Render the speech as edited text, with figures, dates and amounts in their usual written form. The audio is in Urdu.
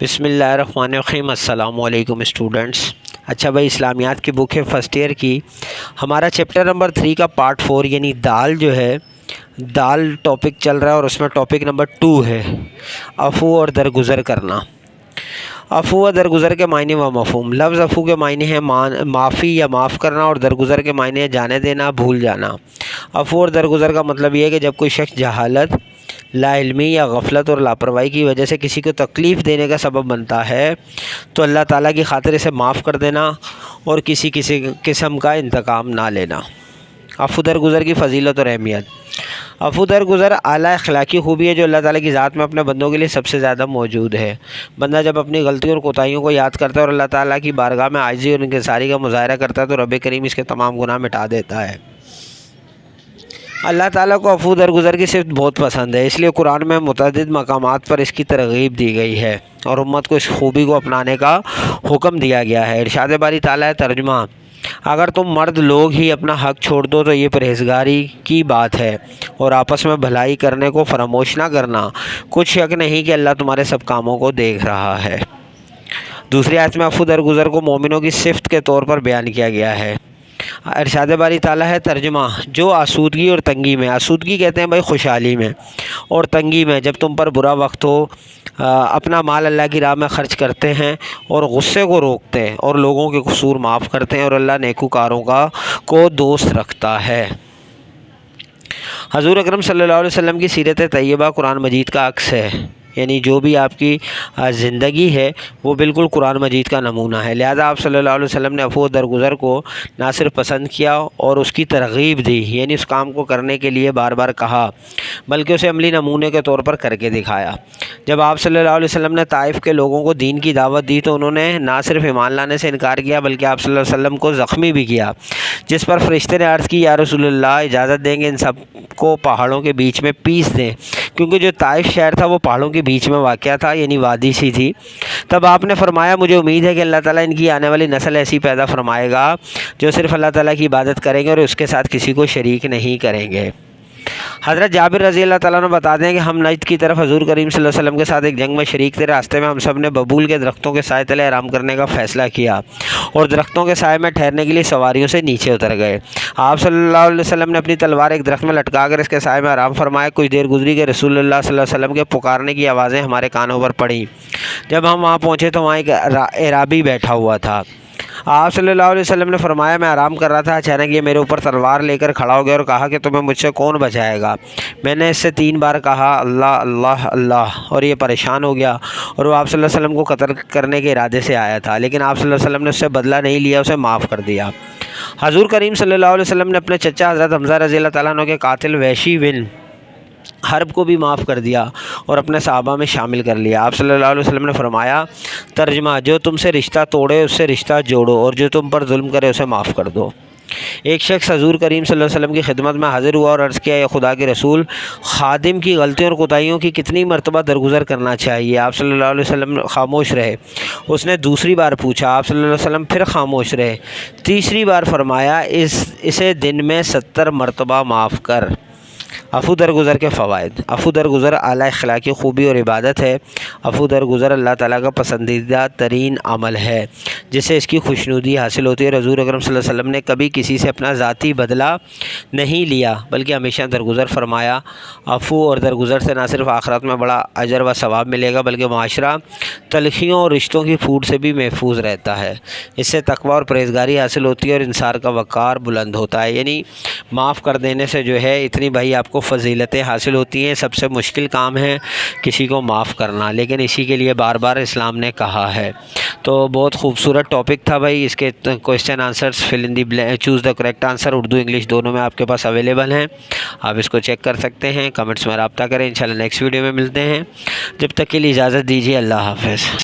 بسم اللہ الرحمن الرحیم۔ السلام علیکم اسٹوڈنٹس۔ اچھا بھائی، اسلامیات کی بک ہے فرسٹ ایئر کی، ہمارا چیپٹر نمبر 3 کا پارٹ 4 یعنی دال جو ہے، دال ٹاپک چل رہا ہے اور اس میں ٹاپک نمبر 2 ہے عفو اور درگزر کرنا۔ عفو و درگزر کے معنی و مفہوم۔ لفظ عفو کے معنی ہے معافی یا معاف کرنا، اور درگزر کے معنی ہے جانے دینا، بھول جانا۔ عفو اور درگزر کا مطلب یہ ہے کہ جب کوئی شخص جہالت، لا علمی یا غفلت اور لاپرواہی کی وجہ سے کسی کو تکلیف دینے کا سبب بنتا ہے تو اللہ تعالیٰ کی خاطر اسے معاف کر دینا اور کسی قسم کا انتقام نہ لینا۔ عفو درگزر کی فضیلت اور اہمیت۔ عفو درگزر اعلیٰ اخلاقی خوبی ہے جو اللہ تعالیٰ کی ذات میں اپنے بندوں کے لیے سب سے زیادہ موجود ہے۔ بندہ جب اپنی غلطیوں اور کوتاہیوں کو یاد کرتا ہے اور اللہ تعالیٰ کی بارگاہ میں عاجزی اور انکساری کا مظاہرہ کرتا ہے تو رب کریم اس کے تمام گناہ مٹا دیتا ہے۔ اللہ تعالیٰ کو عفو درگزر کی صفت بہت پسند ہے، اس لیے قرآن میں متعدد مقامات پر اس کی ترغیب دی گئی ہے اور امت کو اس خوبی کو اپنانے کا حکم دیا گیا ہے۔ ارشاد باری تعالیٰ ہے، ترجمہ: اگر تم مرد لوگ ہی اپنا حق چھوڑ دو تو یہ پرہیزگاری کی بات ہے، اور آپس میں بھلائی کرنے کو فراموش نہ کرنا، کچھ شک نہیں کہ اللہ تمہارے سب کاموں کو دیکھ رہا ہے۔ دوسری آیت میں عفو درگزر کو مومنوں کی صفت کے طور پر بیان کیا گیا ہے۔ ارشاد باری تعالیٰ ہے، ترجمہ: جو آسودگی اور تنگی میں، آسودگی کہتے ہیں بھائی خوشحالی میں، اور تنگی میں جب تم پر برا وقت ہو، اپنا مال اللہ کی راہ میں خرچ کرتے ہیں اور غصے کو روکتے ہیں اور لوگوں کے قصور معاف کرتے ہیں، اور اللہ نیکوکاروں کو دوست رکھتا ہے۔ حضور اکرم صلی اللہ علیہ وسلم کی سیرت طیبہ قرآن مجید کا عکس ہے، یعنی جو بھی آپ کی زندگی ہے وہ بالکل قرآن مجید کا نمونہ ہے، لہذا آپ صلی اللہ علیہ وسلم نے عفو و درگزر کو نہ صرف پسند کیا اور اس کی ترغیب دی، یعنی اس کام کو کرنے کے لیے بار بار کہا، بلکہ اسے عملی نمونے کے طور پر کر کے دکھایا۔ جب آپ صلی اللہ علیہ وسلم نے طائف کے لوگوں کو دین کی دعوت دی تو انہوں نے نہ صرف ایمان لانے سے انکار کیا بلکہ آپ صلی اللہ علیہ وسلم کو زخمی بھی کیا، جس پر فرشتے نے عرض کی، یا رسول اللہ، اجازت دیں گے ان سب کو پہاڑوں کے بیچ میں پیس دیں، کیونکہ جو طائف شہر تھا وہ پہاڑوں کے بیچ میں واقع تھا، یعنی وادی سی تھی۔ تب آپ نے فرمایا، مجھے امید ہے کہ اللہ تعالیٰ ان کی آنے والی نسل ایسی پیدا فرمائے گا جو صرف اللہ تعالیٰ کی عبادت کریں گے اور اس کے ساتھ کسی کو شریک نہیں کریں گے۔ حضرت جابر رضی اللہ تعالیٰ عنہ بتاتے ہیں کہ ہم نجد کی طرف حضور کریم صلی اللہ علیہ وسلم کے ساتھ ایک جنگ میں شریک تھے۔ راستے میں ہم سب نے ببول کے درختوں کے سائے تلے آرام کرنے کا فیصلہ کیا اور درختوں کے سائے میں ٹھہرنے کے لیے سواریوں سے نیچے اتر گئے۔ آپ صلی اللہ علیہ وسلم نے اپنی تلوار ایک درخت میں لٹکا کر اس کے سائے میں آرام فرمایا۔ کچھ دیر گزری کہ رسول اللہ صلی اللہ علیہ وسلم کے پکارنے کی آوازیں ہمارے کانوں پر پڑیں۔ جب ہم وہاں پہنچے تو وہاں ایک اعرابی بیٹھا ہوا تھا۔ آپ صلی اللہ علیہ وسلم نے فرمایا، میں آرام کر رہا تھا، اچانک یہ میرے اوپر تلوار لے کر کھڑا ہو گیا اور کہا کہ تمہیں مجھ سے کون بچائے گا؟ میں نے اس سے 3 بار کہا، اللہ اللہ اللہ، اور یہ پریشان ہو گیا، اور وہ آپ صلی اللہ علیہ وسلم کو قتل کرنے کے ارادے سے آیا تھا، لیکن آپ صلی اللہ علیہ وسلم نے اس سے بدلہ نہیں لیا، اسے معاف کر دیا۔ حضور کریم صلی اللہ علیہ وسلم نے اپنے چچا حضرت حمزہ رضی اللہ تعالیٰ عنہ کے قاتل وحشی بن حرب کو بھی معاف کر دیا اور اپنے صحابہ میں شامل کر لیا۔ آپ صلی اللہ علیہ وسلم نے فرمایا، ترجمہ: جو تم سے رشتہ توڑے اس سے رشتہ جوڑو، اور جو تم پر ظلم کرے اسے معاف کر دو۔ ایک شخص حضور کریم صلی اللہ علیہ وسلم کی خدمت میں حاضر ہوا اور عرض کیا، یا خدا کے رسول، خادم کی غلطیوں اور کوتاہیوں کی کتنی مرتبہ درگزر کرنا چاہیے؟ آپ صلی اللہ علیہ وسلم خاموش رہے۔ اس نے دوسری بار پوچھا، آپ صلی اللہ علیہ وسلم پھر خاموش رہے۔ تیسری بار فرمایا، اسے دن میں 70 مرتبہ معاف کر۔ عفو درگزر کے فوائد۔ عفو درگزر اعلیٰ اخلاقی خوبی اور عبادت ہے۔ عفو درگزر اللہ تعالیٰ کا پسندیدہ ترین عمل ہے جس سے اس کی خوشنودی حاصل ہوتی ہے، اور حضور اکرم صلی اللہ علیہ وسلم نے کبھی کسی سے اپنا ذاتی بدلہ نہیں لیا بلکہ ہمیشہ درگزر فرمایا۔ عفو اور درگزر سے نہ صرف آخرت میں بڑا اجر و ثواب ملے گا بلکہ معاشرہ تلخیوں اور رشتوں کی پھوٹ سے بھی محفوظ رہتا ہے۔ اس سے تقویٰ اور پرہیزگاری حاصل ہوتی ہے اور انسان کا وقار بلند ہوتا ہے، یعنی معاف کر دینے سے جو ہے اتنی بھائی آپ کو فضیلتیں حاصل ہوتی ہیں۔ سب سے مشکل کام ہے کسی کو معاف کرنا، لیکن اسی کے لیے بار بار اسلام نے کہا ہے۔ تو بہت خوبصورت ٹاپک تھا بھائی، اس کے question answers fill in the choose the correct answer Urdu English دونوں میں آپ کے پاس اویلیبل ہیں، آپ اس کو چیک کر سکتے ہیں، کمنٹس میں رابطہ کریں، انشاءاللہ نیکسٹ ویڈیو میں ملتے ہیں۔ جب تک کے لیے اجازت دیجیے، اللہ حافظ۔